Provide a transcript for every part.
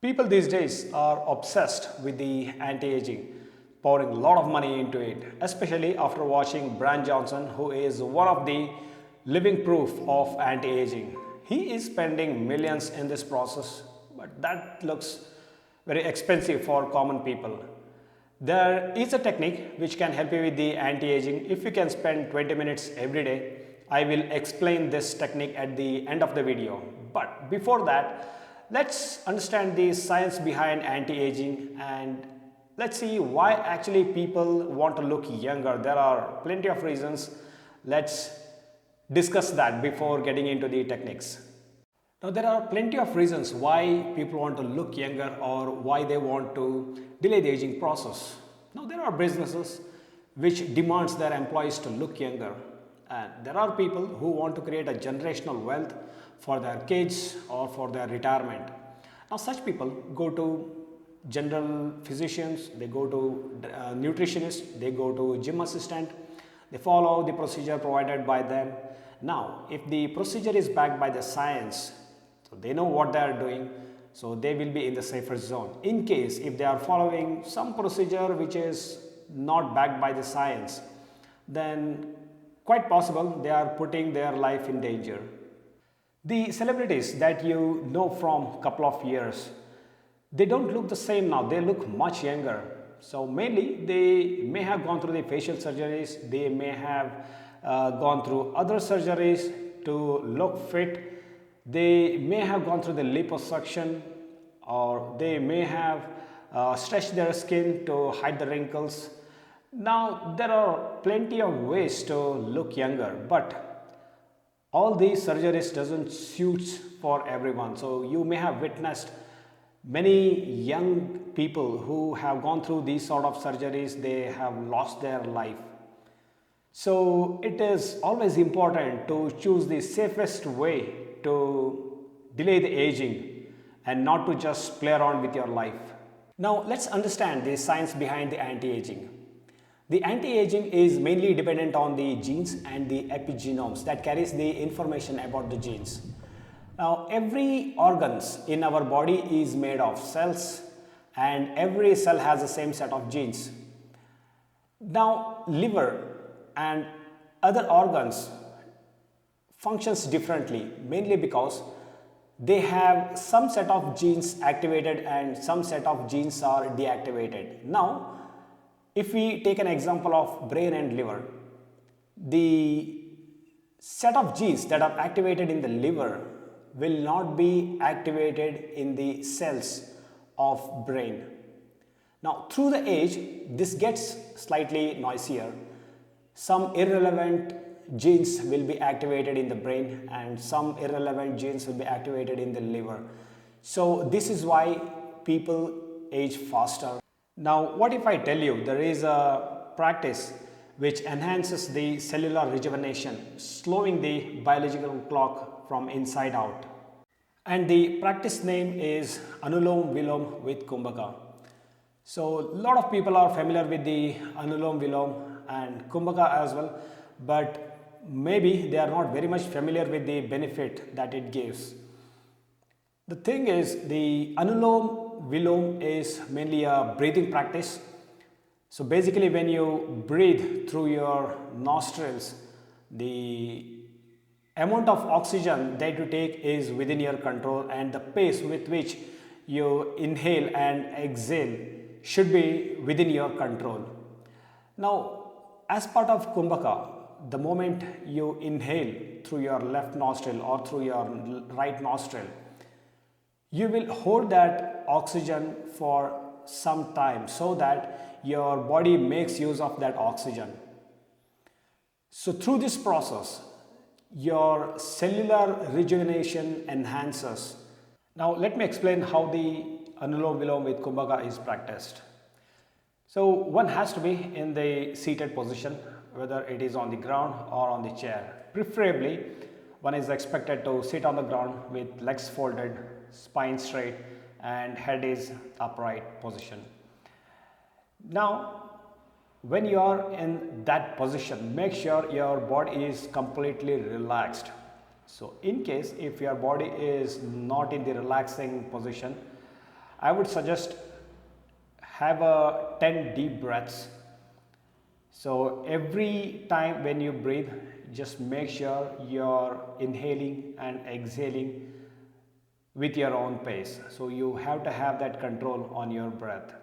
People these days are obsessed with the anti-aging, pouring a lot of money into it, especially after watching Brian Johnson, who is one of the living proof of anti-aging. He is spending millions in this process, but that looks very expensive for common people. There is a technique which can help you with the anti-aging. If you can spend 20 minutes every day, I will explain this technique at the end of the video. But before that, let's understand the science behind anti-aging and let's see why actually people want to look younger. There are plenty of reasons. Let's discuss that before getting into the techniques. Now there are plenty of reasons why people want to look younger or why they want to delay the aging process. Now there are businesses which demands their employees to look younger, and there are people who want to create a generational wealth for their kids or for their retirement. Now such people go to general physicians, they go to nutritionists, they go to gym assistant, they follow the procedure provided by them. Now if the procedure is backed by the science, so they know what they are doing, so they will be in the safer zone. In case if they are following some procedure which is not backed by the science, then quite possible they are putting their life in danger. The celebrities that you know from couple of years, they don't look the same now, they look much younger. So mainly they may have gone through the facial surgeries, they may have gone through other surgeries to look fit, they may have gone through the liposuction, or they may have stretched their skin to hide the wrinkles. Now there are plenty of ways to look younger, but all these surgeries doesn't suit for everyone. So you may have witnessed many young people who have gone through these sort of surgeries, they have lost their life. So it is always important to choose the safest way to delay the aging and not to just play around with your life. Now let's understand the science behind the anti-aging. The anti-aging is mainly dependent on the genes and the epigenomes that carries the information about the genes. Now every organs in our body is made of cells and every cell has the same set of genes. Now liver and other organs functions differently, mainly because they have some set of genes activated and some set of genes are deactivated. Now if we take an example of brain and liver, the set of genes that are activated in the liver will not be activated in the cells of brain. Now through the age, this gets slightly noisier. Some irrelevant genes will be activated in the brain and some irrelevant genes will be activated in the liver. So this is why people age faster. Now what if I tell you there is a practice which enhances the cellular rejuvenation, slowing the biological clock from inside out. And the practice name is Anulom, Vilom with Kumbhaka. So a lot of people are familiar with the Anulom, Vilom and Kumbhaka as well, but maybe they are not very much familiar with the benefit that it gives. The thing is, the Anulom, Vilom is mainly a breathing practice. So basically when you breathe through your nostrils, the amount of oxygen that you take is within your control and the pace with which you inhale and exhale should be within your control. Now as part of Kumbhaka, the moment you inhale through your left nostril or through your right nostril, you will hold that oxygen for some time so that your body makes use of that oxygen. So through this process, your cellular rejuvenation enhances. Now let me explain how the Anulom Vilom with Kumbhaka is practiced. So one has to be in the seated position, whether it is on the ground or on the chair. Preferably, one is expected to sit on the ground with legs folded, spine straight and head is upright position. Now when you are in that position, make sure your body is completely relaxed. So in case if your body is not in the relaxing position, I would suggest have a 10 deep breaths. So every time when you breathe, just make sure you're inhaling and exhaling with your own pace. So you have to have that control on your breath.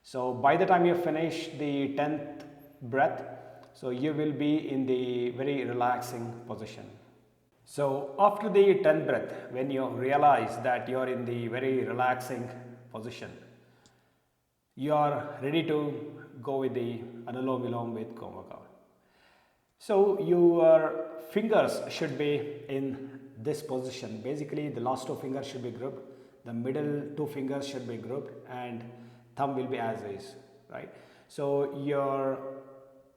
So by the time you finish the 10th breath, so you will be in the very relaxing position. So after the 10th breath, when you realize that you are in the very relaxing position, you are ready to go with the Anulom Vilom with Kumbhaka. So your fingers should be in this position. Basically, the last two fingers should be grouped, the middle two fingers should be grouped, and thumb will be as is, right? So your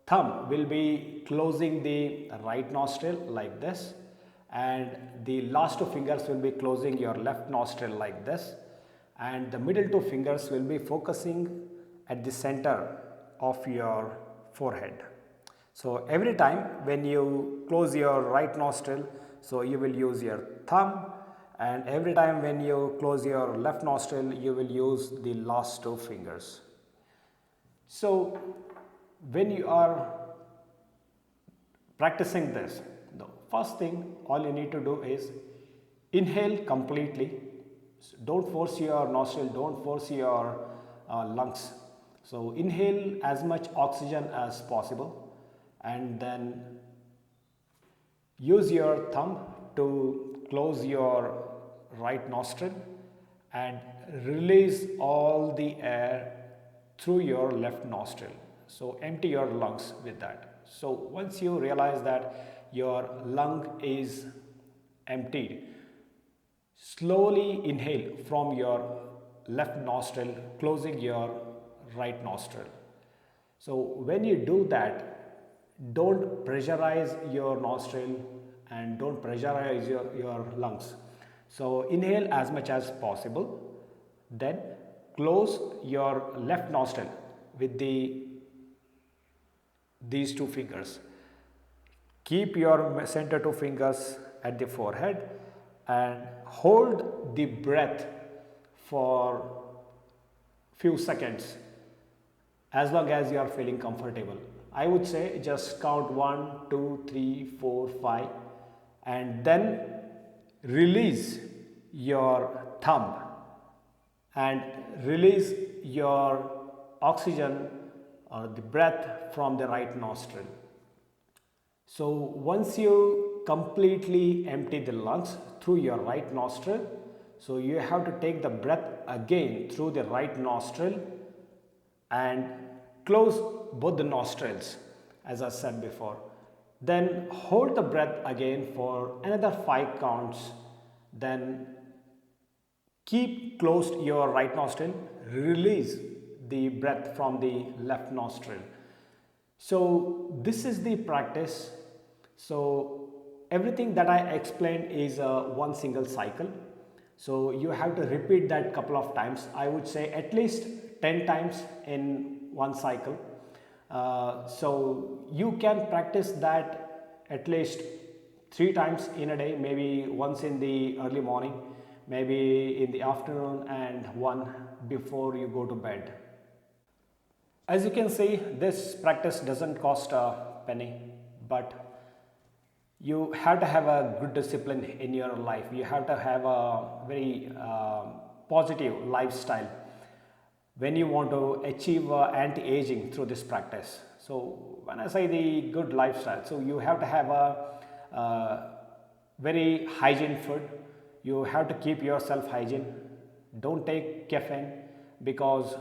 thumb will be closing the right nostril like this, and the last two fingers will be closing your left nostril like this, and the middle two fingers will be focusing at the center of your forehead. So every time when you close your right nostril, so you will use your thumb, and every time when you close your left nostril, you will use the last two fingers. So when you are practicing this, the first thing all you need to do is inhale completely. So don't force your nostril, don't force your lungs. So inhale as much oxygen as possible, and then use your thumb to close your right nostril and release all the air through your left nostril. So empty your lungs with that. So once you realize that your lung is emptied, slowly inhale from your left nostril, closing your right nostril. So when you do that, don't pressurize your nostril and don't pressurize your lungs. So inhale as much as possible, then close your left nostril with these two fingers. Keep your center two fingers at the forehead and hold the breath for few seconds as long as you are feeling comfortable. I would say just count 1, 2, 3, 4, 5, and then release your thumb and release your oxygen or the breath from the right nostril. So once you completely empty the lungs through your right nostril, so you have to take the breath again through the right nostril and close both the nostrils as I said before. Then hold the breath again for another 5 counts. Then keep closed your right nostril, release the breath from the left nostril. So this is the practice. So everything that I explained is one single cycle. So you have to repeat that couple of times. I would say at least 10 times in one cycle. So you can practice that at least 3 times in a day, maybe once in the early morning, maybe in the afternoon, and one before you go to bed. As you can see, this practice doesn't cost a penny, but you have to have a good discipline in your life. You have to have a very positive lifestyle when you want to achieve anti-aging through this practice. So when I say the good lifestyle, so you have to have a very hygiene food. You have to keep yourself hygiene. Don't take caffeine, because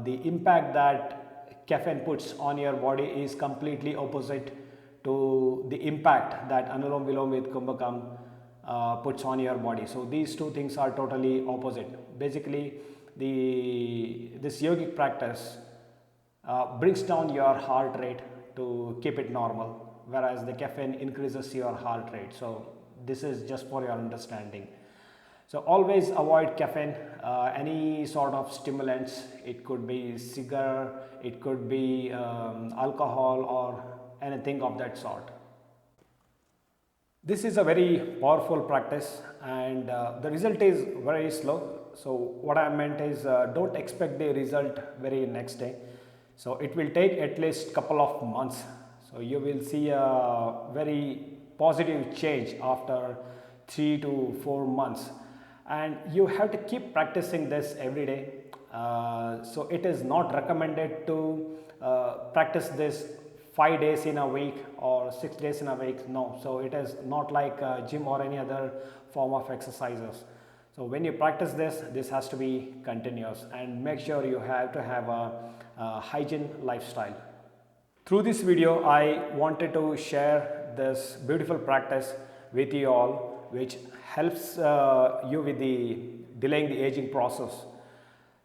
the impact that caffeine puts on your body is completely opposite to the impact that Anulom Vilom with Kumbhaka puts on your body. So these two things are totally opposite. Basically, this yogic practice brings down your heart rate to keep it normal, whereas the caffeine increases your heart rate. So this is just for your understanding. So always avoid caffeine, any sort of stimulants. It could be cigar, it could be alcohol, or anything of that sort. This is a very powerful practice, and the result is very slow. So what I meant is don't expect the result very next day. So it will take at least couple of months. So you will see a very positive change after 3 to 4 months, and you have to keep practicing this every day. So it is not recommended to practice this 5 days in a week or 6 days in a week. No, so it is not like gym or any other form of exercises. So when you practice this, this has to be continuous, and make sure you have to have a hygiene lifestyle. Through this video, I wanted to share this beautiful practice with you all, which helps you with the delaying the aging process.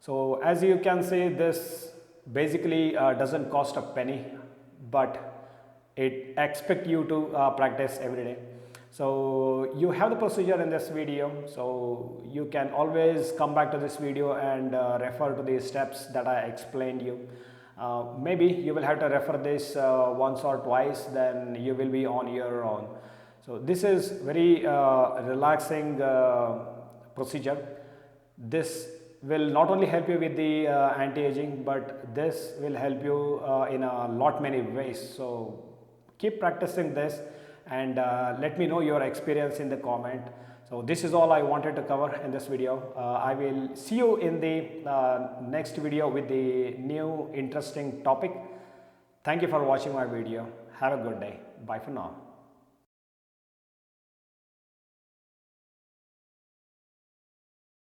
So as you can see, this basically doesn't cost a penny, but it expects you to practice every day. So you have the procedure in this video, so you can always come back to this video and refer to the steps that I explained you. Maybe you will have to refer this once or twice, then you will be on your own. So this is very relaxing procedure. This will not only help you with the anti-aging, but this will help you in a lot many ways. So keep practicing this, and let me know your experience in the comment. So this is all I wanted to cover in this video. I will see you in the next video with the new interesting topic. Thank you for watching my video. Have a good day. Bye for now.